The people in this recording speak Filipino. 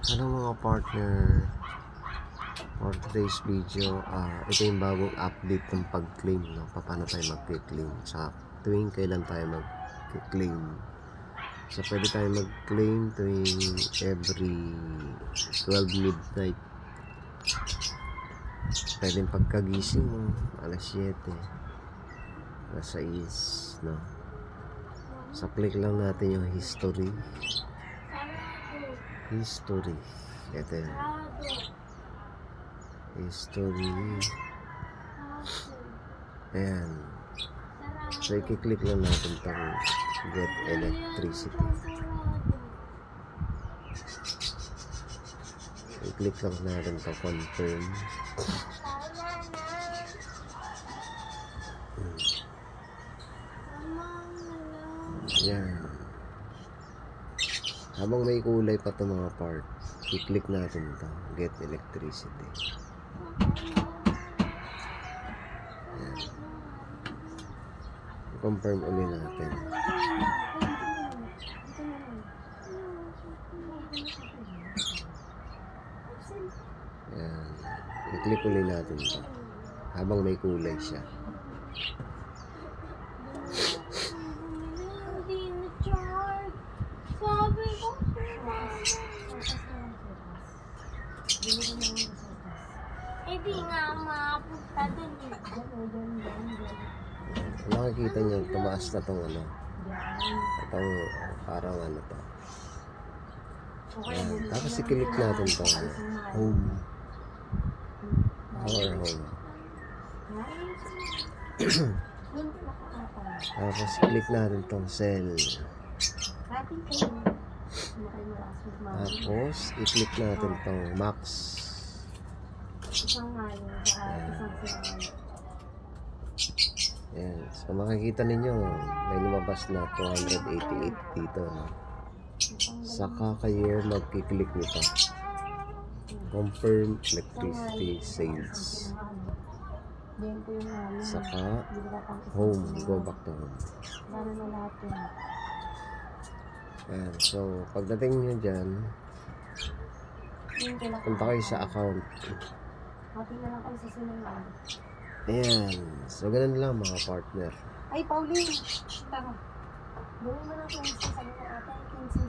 Hello mga partner, for today's video, ito yung bagong update ng pag-claim, no? Paano tayo mag-claim sa tuwing kailan tayo mag-claim. So pwede tayo mag-claim tuwing every 12 midnight. Pwede pagkagising mo alas 7, alas 6, no? So click lang natin yung history. Ito yun. History. Ayan. So i-click lang natin itong get electricity. I-click lang natin itong confirm. Ayan. Habang may kulay pa ito mga part, i-click natin ito, get electricity. Ayan. I-confirm ulit natin. Ayan. I-click ulit natin ito habang may kulay siya. Hindi nga mapunta dun. Nakikita nyo, tumaas na itong ano. Itong parang ano to. Ayan. Tapos i-click natin itong home. Our home. Tapos click natin itong cell. Tapos i-click natin itong max. Ayan. So makikita ninyo may lumabas na 288 dito, no? Saka kayo magkiklik nito, confirm electricity sales. Saka home, go back to home. Ayan. So pagdating nyo dyan, punta kayo sa account. Ayan. So ganun lang mga partner. Ay, Pauline! Tara. Gawin mo na 15 sa mga ata. 15